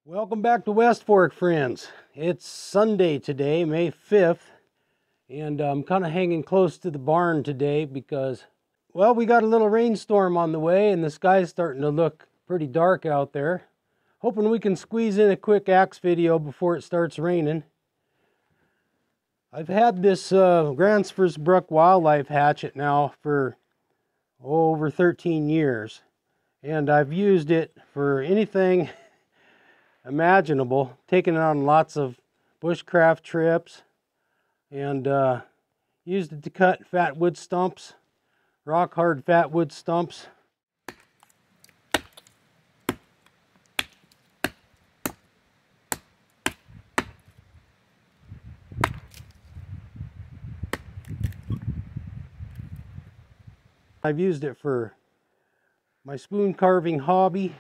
Welcome back to West Fork, friends. It's Sunday today, May 5th, and I'm kind of hanging close to the barn today because, well, we got a little rainstorm on the way and the sky's starting to look pretty dark out there. Hoping we can squeeze in a quick axe video before it starts raining. I've had this Gransfors Wildlife Hatchet now for over 13 years, and I've used it for anything imaginable, taking it on lots of bushcraft trips, and used it to cut fat wood stumps, rock hard fat wood stumps. I've used it for my spoon carving hobby.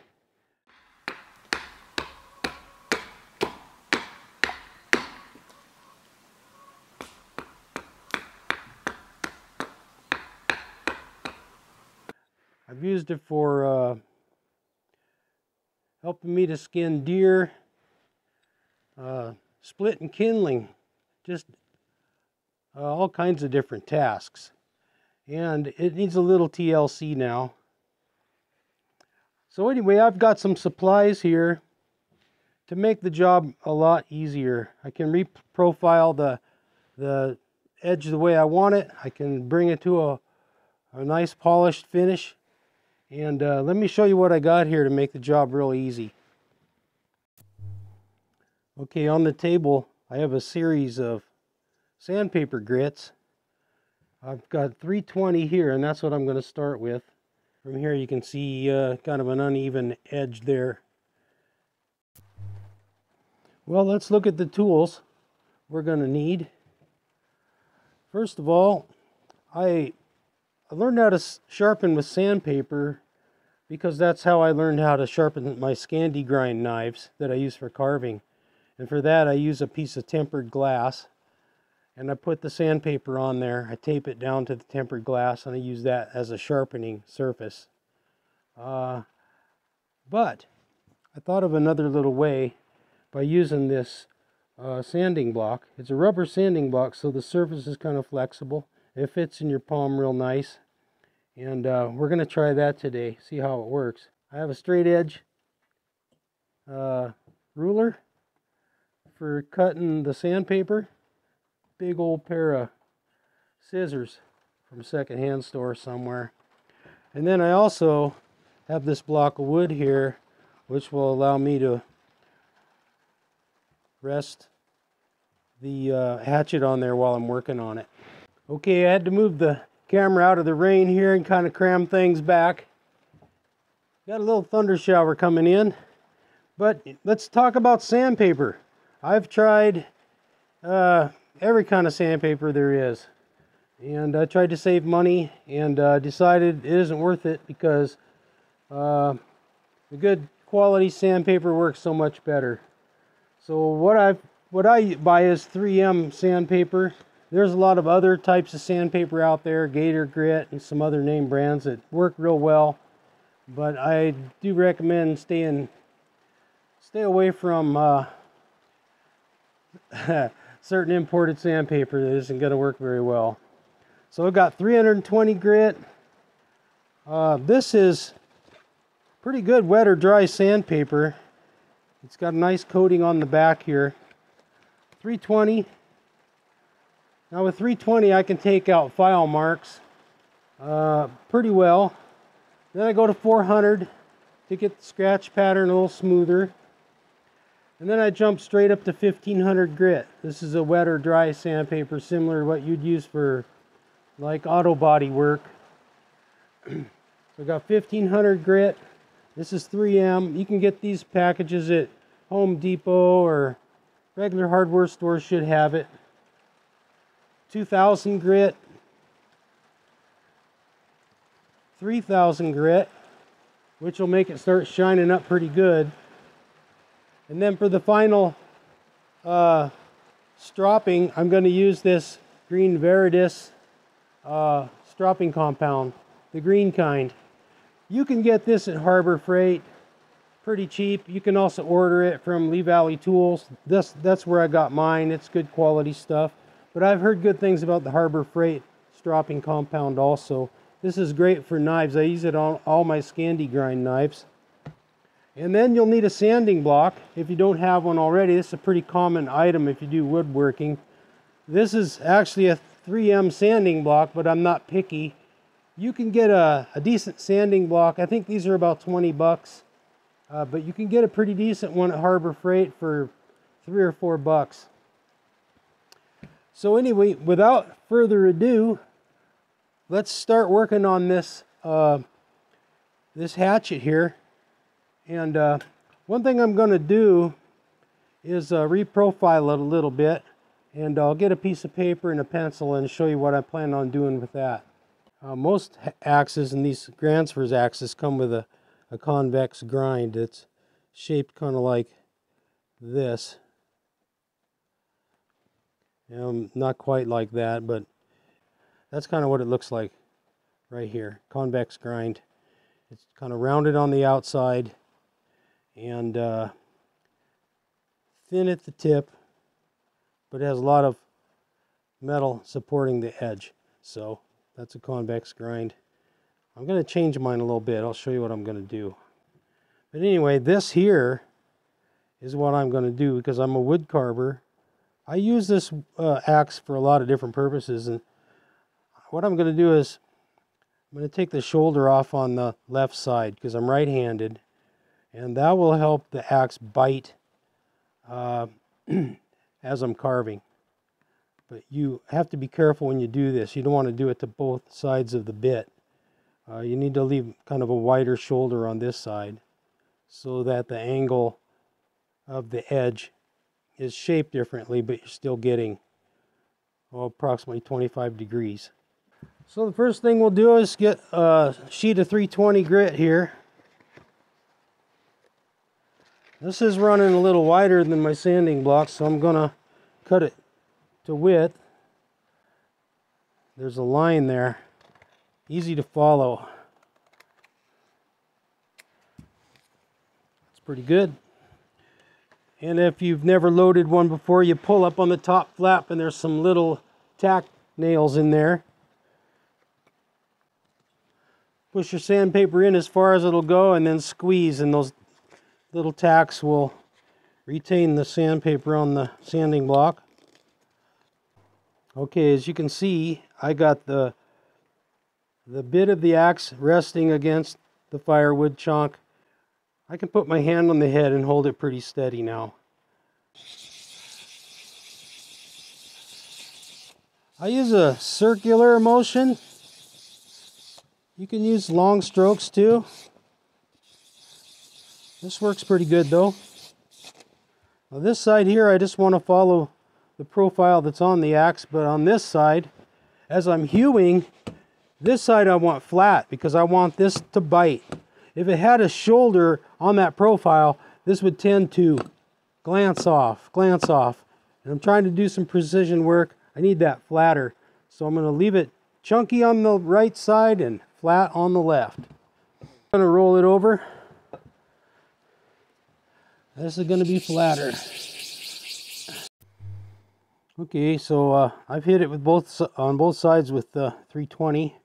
I've used it for helping me to skin deer, split and kindling, just all kinds of different tasks. And it needs a little TLC now. So anyway, I've got some supplies here to make the job a lot easier. I can reprofile the edge the way I want it. I can bring it to a nice polished finish. And let me show you what I got here to make the job real easy. Okay, on the table I have a series of sandpaper grits. I've got 320 here, and that's what I'm going to start with. From here you can see kind of an uneven edge there. Well, let's look at the tools we're going to need. First of all, I learned how to sharpen with sandpaper because that's how I learned how to sharpen my Scandi grind knives that I use for carving. And for that I use a piece of tempered glass, and I put the sandpaper on there. I tape it down to the tempered glass and I use that as a sharpening surface. But I thought of another little way by using this sanding block. It's a rubber sanding block, so the surface is kind of flexible. It fits in your palm real nice, and we're going to try that today, see how it works. I have a straight edge ruler for cutting the sandpaper, big old pair of scissors from a secondhand store somewhere, and then I also have this block of wood here which will allow me to rest the hatchet on there while I'm working on it. Okay, I had to move the camera out of the rain here and kind of cram things back. Got a little thunder shower coming in. But let's talk about sandpaper. I've tried every kind of sandpaper there is. And I tried to save money and decided it isn't worth it because the good quality sandpaper works so much better. So what I buy is 3M sandpaper. There's a lot of other types of sandpaper out there, Gator Grit and some other name brands that work real well, but I do recommend stay away from certain imported sandpaper that isn't going to work very well. So I've got 320 grit. This is pretty good wet or dry sandpaper. It's got a nice coating on the back here. 320. Now with 320 I can take out file marks pretty well. Then I go to 400 to get the scratch pattern a little smoother. And then I jump straight up to 1500 grit. This is a wet or dry sandpaper similar to what you'd use for like auto body work. So I got 1500 grit. This is 3M. You can get these packages at Home Depot or regular hardware stores should have it. 2000 grit, 3000 grit, which will make it start shining up pretty good. And then for the final stropping, I'm going to use this green Veritas stropping compound, the green kind. You can get this at Harbor Freight pretty cheap. You can also order it from Lee Valley Tools. That's where I got mine. It's good quality stuff. But I've heard good things about the Harbor Freight stropping compound also. This is great for knives. I use it on all my Scandi grind knives. And then you'll need a sanding block if you don't have one already. This is a pretty common item if you do woodworking. This is actually a 3M sanding block, but I'm not picky. You can get a decent sanding block. I think these are about 20 bucks. But you can get a pretty decent one at Harbor Freight for $3 or $4. So anyway, without further ado, let's start working on this this hatchet here. And one thing I'm going to do is reprofile it a little bit, and I'll get a piece of paper and a pencil and show you what I plan on doing with that. Most axes, and these Gransfors axes, come with a convex grind. It's shaped kind of like this. Not quite like that, but that's kind of what it looks like right here. Convex grind. It's kind of rounded on the outside and thin at the tip, but it has a lot of metal supporting the edge. So that's a convex grind. I'm going to change mine a little bit. I'll show you what I'm going to do. But anyway, this here is what I'm going to do because I'm a wood carver. I use this axe for a lot of different purposes, and what I'm going to do is I'm going to take the shoulder off on the left side because I'm right-handed, and that will help the axe bite as I'm carving. But you have to be careful when you do this. You don't want to do it to both sides of the bit. You need to leave kind of a wider shoulder on this side so that the angle of the edge is shaped differently, but you're still getting approximately 25 degrees. So the first thing we'll do is get a sheet of 320 grit here. This is running a little wider than my sanding block, so I'm going to cut it to width. There's a line there, easy to follow. It's pretty good. And if you've never loaded one before, you pull up on the top flap and there's some little tack nails in there. Push your sandpaper in as far as it'll go and then squeeze, and those little tacks will retain the sandpaper on the sanding block. Okay, as you can see, I got the bit of the axe resting against the firewood chunk. I can put my hand on the head and hold it pretty steady now. I use a circular motion. You can use long strokes too. This works pretty good though. Now this side here, I just want to follow the profile that's on the axe, but on this side, as I'm hewing, this side I want flat because I want this to bite. If it had a shoulder on that profile, this would tend to glance off. And I'm trying to do some precision work. I need that flatter. So I'm going to leave it chunky on the right side and flat on the left. I'm going to roll it over. This is going to be flatter. Okay, so I've hit it with on both sides with 320.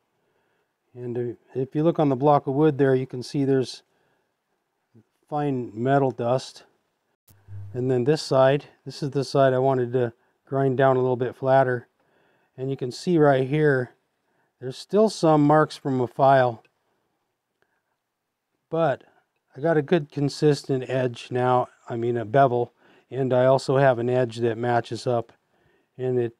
And if you look on the block of wood there, you can see there's fine metal dust. And then this side, this is the side I wanted to grind down a little bit flatter. And you can see right here, there's still some marks from a file. But I got a good consistent edge now, I mean a bevel. And I also have an edge that matches up. And it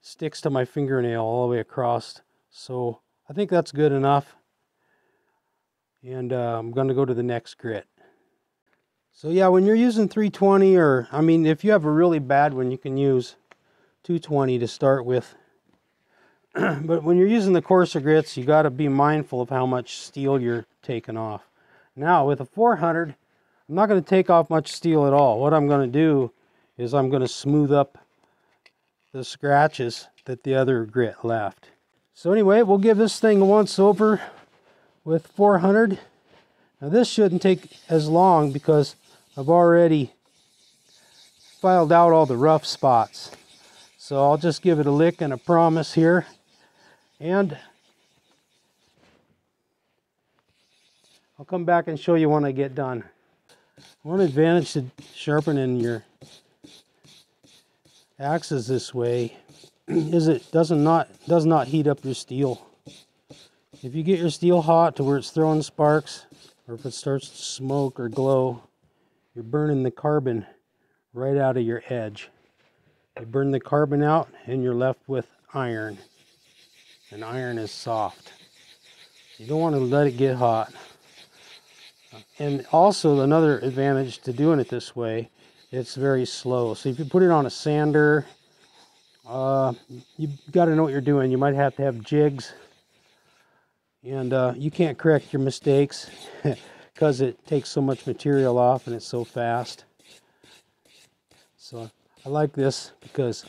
sticks to my fingernail all the way across. So I think that's good enough, and I'm going to go to the next grit. So yeah, when you're using 320, or I mean if you have a really bad one, you can use 220 to start with. But when you're using the coarser grits, you got to be mindful of how much steel you're taking off. Now with a 400, I'm not going to take off much steel at all. What I'm going to do is I'm going to smooth up the scratches that the other grit left. So anyway, we'll give this thing a once over with 400. Now this shouldn't take as long because I've already filed out all the rough spots. So I'll just give it a lick and a promise here. And I'll come back and show you when I get done. One advantage to sharpening your axes this way is it does not heat up your steel. If you get your steel hot to where it's throwing sparks, or if it starts to smoke or glow, you're burning the carbon right out of your edge. You burn the carbon out and you're left with iron. And iron is soft. You don't want to let it get hot. And also another advantage to doing it this way, it's very slow. So if you put it on a sander, you've got to know what you're doing. You might have to have jigs. And you can't correct your mistakes because it takes so much material off and it's so fast. So I like this because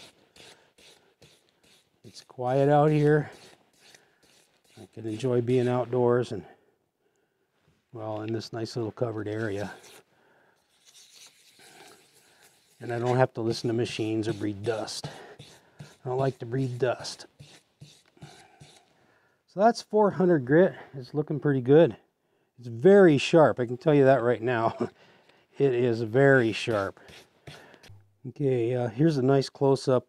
it's quiet out here. I can enjoy being outdoors and, well, in this nice little covered area. And I don't have to listen to machines or breathe dust. I don't like to breathe dust. So that's 400 grit. It's looking pretty good. It's very sharp. I can tell you that right now. It is very sharp. Okay, here's a nice close-up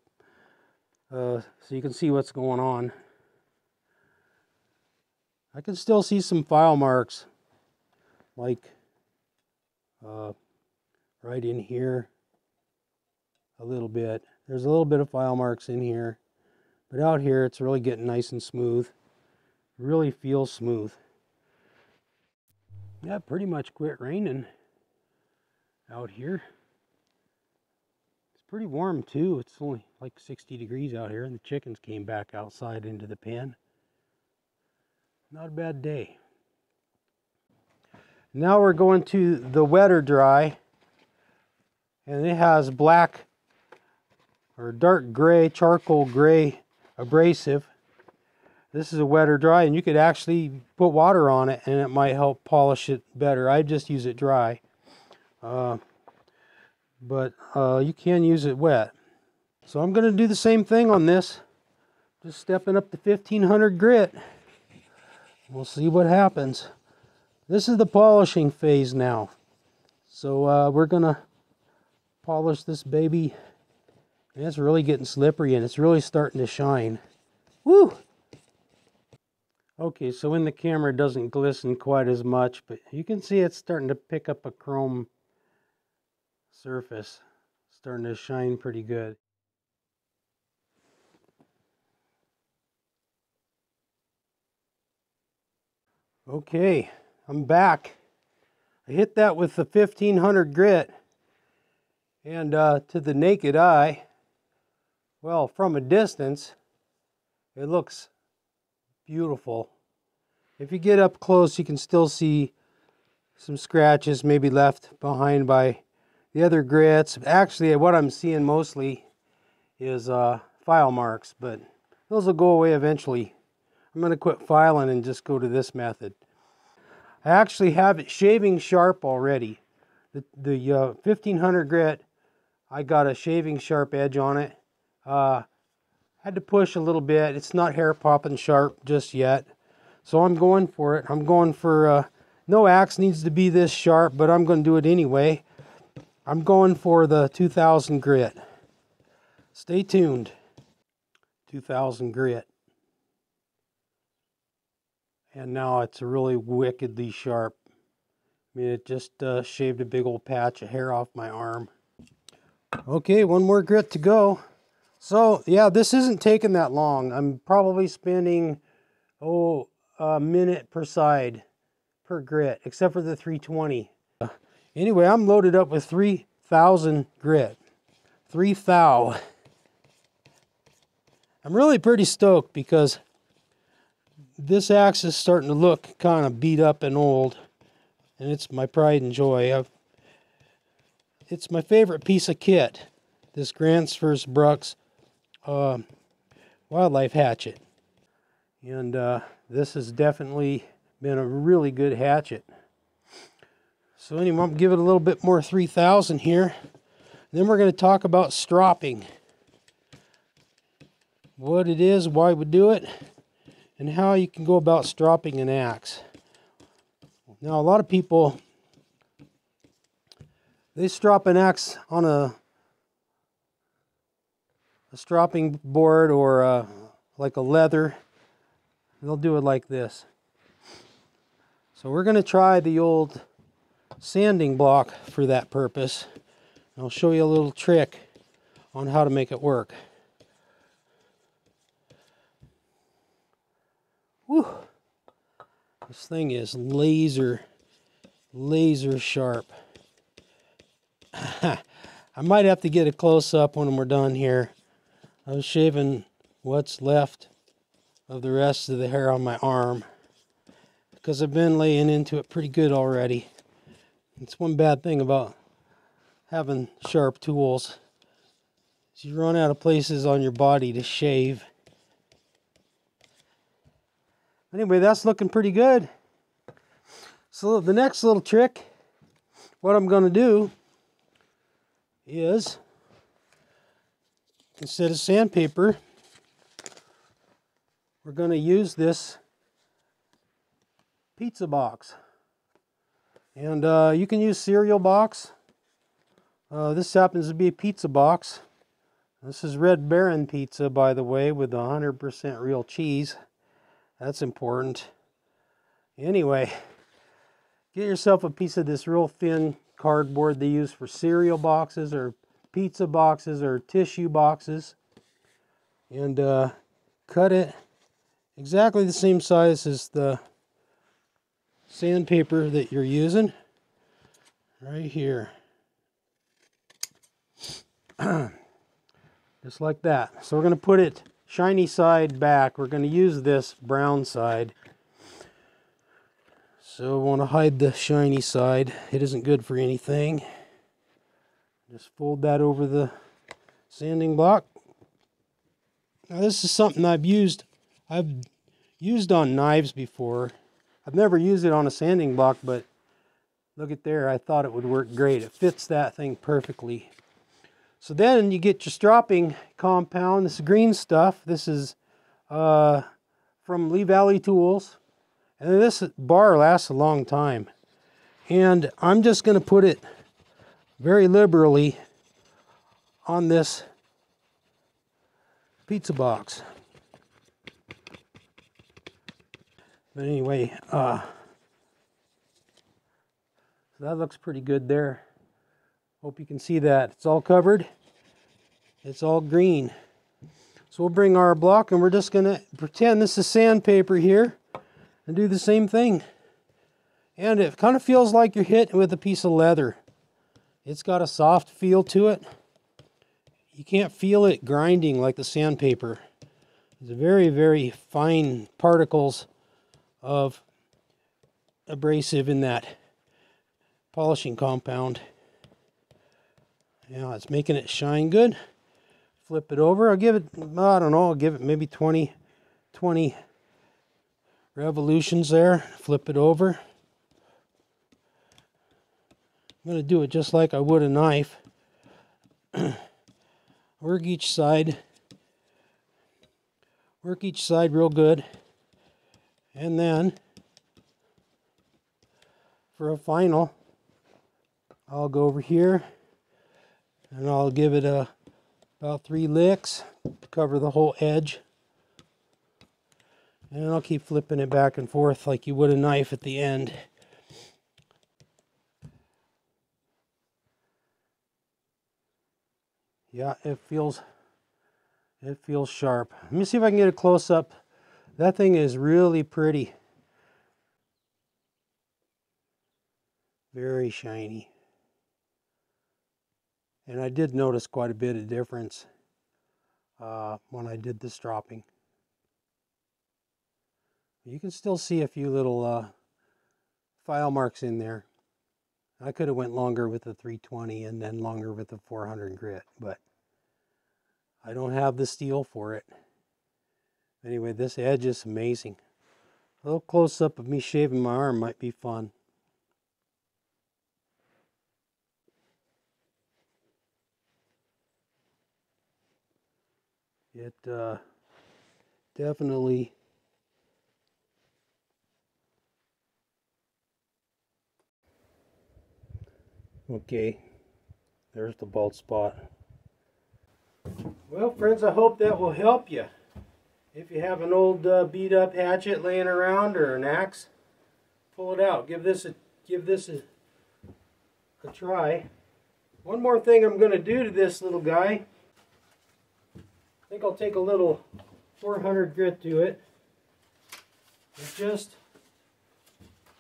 so you can see what's going on. I can still see some file marks, like right in here a little bit. There's a little bit of file marks in here, but out here it's really getting nice and smooth. It really feels smooth. Yeah, pretty much quit raining out here. It's pretty warm too. It's only like 60 degrees out here, and the chickens came back outside into the pen. Not a bad day. Now we're going to the wet or dry, and it has black or dark gray, charcoal gray abrasive. This is a wet or dry, and you could actually put water on it and it might help polish it better. I just use it dry, but you can use it wet. So I'm going to do the same thing on this, just stepping up to 1500 grit. We'll see what happens. This is the polishing phase now. So we're going to polish this baby. And it's really getting slippery and it's really starting to shine. Woo! Okay, so in the camera it doesn't glisten quite as much, but you can see it's starting to pick up a chrome surface. Starting to shine pretty good. Okay, I'm back. I hit that with the 1500 grit, and to the naked eye, well, from a distance, it looks beautiful. If you get up close, you can still see some scratches maybe left behind by the other grits. Actually, what I'm seeing mostly is file marks, but those will go away eventually. I'm going to quit filing and just go to this method. I actually have it shaving sharp already. The 1500 grit, I got a shaving sharp edge on it. Had to push a little bit. It's not hair popping sharp just yet. So I'm going for it. I'm going for, no axe needs to be this sharp, but I'm going to do it anyway. I'm going for the 2000 grit. Stay tuned. 2000 grit. And now it's really wickedly sharp. I mean, it just shaved a big old patch of hair off my arm. Okay, one more grit to go. So, yeah, this isn't taking that long. I'm probably spending, a minute per side per grit, except for the 320. Anyway, I'm loaded up with 3000 grit. 3000. I'm really pretty stoked because this axe is starting to look kind of beat up and old, and it's my pride and joy. It's my favorite piece of kit, this Gransfors Wildlife Hatchet. And this has definitely been a really good hatchet. So anyway, I'm going to give it a little bit more 3000 here. And then we're going to talk about stropping. What it is, why we do it, and how you can go about stropping an axe. Now a lot of people, they strop an axe on a stropping board or like a leather. They'll do it like this. So we're going to try the old sanding block for that purpose. I'll show you a little trick on how to make it work. Whew. This thing is laser sharp. I might have to get a close up when we're done here. I was shaving what's left of the rest of the hair on my arm because I've been laying into it pretty good already. It's one bad thing about having sharp tools. You run out of places on your body to shave. Anyway, that's looking pretty good. So the next little trick, what I'm going to do is, instead of sandpaper, we're going to use this pizza box. And you can use cereal box. This happens to be a pizza box. This is Red Baron pizza, by the way, with 100% real cheese. That's important. Anyway, get yourself a piece of this real thin cardboard they use for cereal boxes or pizza boxes or tissue boxes. And cut it exactly the same size as the sandpaper that you're using. Right here. Just like that. So we're going to put it shiny side back. We're going to use this brown side. So I want to hide the shiny side. It isn't good for anything. Just fold that over the sanding block. Now this is something I've used on knives before. I've never used it on a sanding block, but look at there. I thought it would work great. It fits that thing perfectly. So then you get your stropping compound. This is green stuff. This is from Lee Valley Tools. And this bar lasts a long time. And I'm just going to put it very liberally on this pizza box. But anyway, so that looks pretty good there. Hope you can see that. It's all covered. It's all green. So we'll bring our block and we're just going to pretend this is sandpaper here and do the same thing. And it kind of feels like you're hit with a piece of leather. It's got a soft feel to it. You can't feel it grinding like the sandpaper. It's very fine particles of abrasive in that polishing compound. Yeah, it's making it shine good. Flip it over. I'll give it, I don't know, I'll give it maybe 20 revolutions there. Flip it over. I'm going to do it just like I would a knife. Work each side real good. And then for a final, I'll go over here and I'll give it about 3 licks to cover the whole edge. And I'll keep flipping it back and forth like you would a knife at the end. Yeah, it feels sharp. Let me see if I can get a close up. That thing is really pretty. Very shiny. And I did notice quite a bit of difference when I did the stropping. You can still see a few little file marks in there. I could have went longer with the 320 and then longer with the 400 grit, but I don't have the steel for it. Anyway, this edge is amazing. A little close up of me shaving my arm might be fun. It definitely okay, there's the bald spot. Well friends, I hope that will help you. If you have an old beat up hatchet laying around or an axe, pull it out. Give this a try. One more thing I'm going to do to this little guy. I think I'll take a little 400 grit to it and just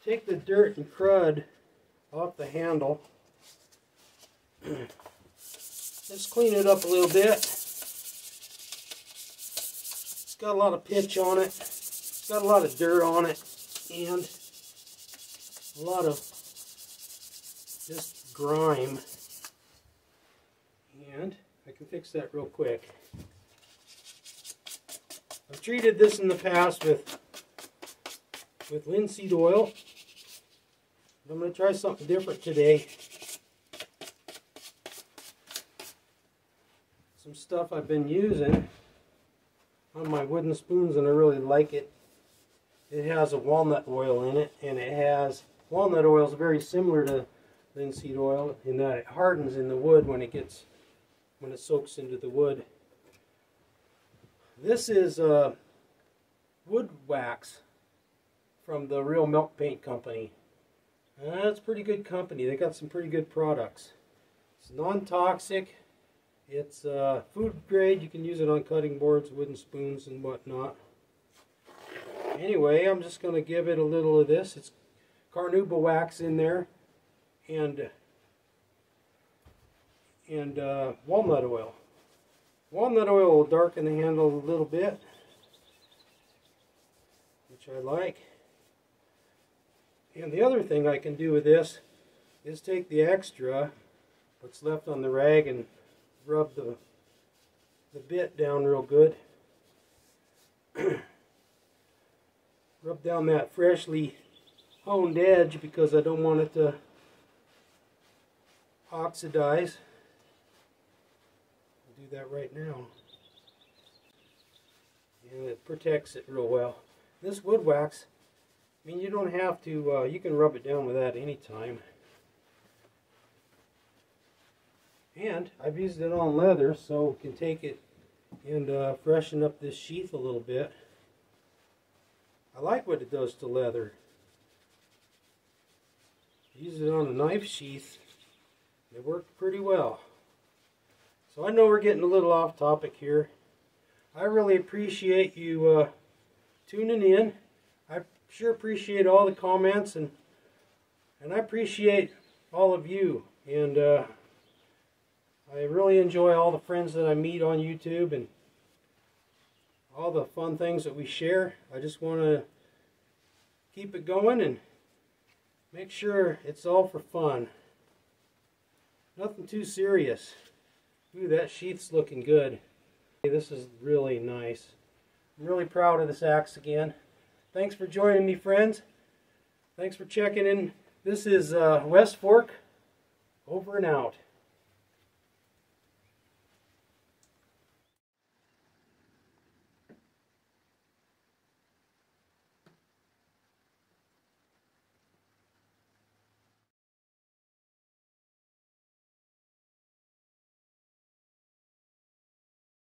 take the dirt and crud off the handle. Just clean it up a little bit. It's got a lot of pitch on it. It's got a lot of dirt on it, and a lot of just grime. And I can fix that real quick. I've treated this in the past with linseed oil. But I'm going to try something different today. Some stuff I've been using on my wooden spoons and I really like it. It has a walnut oil in it, and walnut oil is very similar to linseed oil in that it hardens in the wood when it soaks into the wood. This is wood wax from the Real Milk Paint Company. That's a pretty good company. They got some pretty good products. It's non-toxic. It's food grade. You can use it on cutting boards, wooden spoons, and whatnot. Anyway, I'm just going to give it a little of this. It's carnauba wax in there, and walnut oil. Walnut oil will darken the handle a little bit, which I like. And the other thing I can do with this is take the extra, what's left on the rag, and rub the bit down real good. Rub down that freshly honed edge because I don't want it to oxidize. I'll do that right now. And it protects it real well. This wood wax, I mean, you don't have to, you can rub it down with that anytime. And I've used it on leather, so we can take it and freshen up this sheath a little bit. I like what it does to leather. Use it on a knife sheath. It worked pretty well. So I know we're getting a little off topic here. I really appreciate you tuning in. I sure appreciate all the comments, and I appreciate all of you. And I really enjoy all the friends that I meet on YouTube and all the fun things that we share. I just want to keep it going and make sure it's all for fun. Nothing too serious. Ooh, that sheath's looking good. This is really nice. I'm really proud of this axe again. Thanks for joining me, friends. Thanks for checking in. This is West Fork, over and out.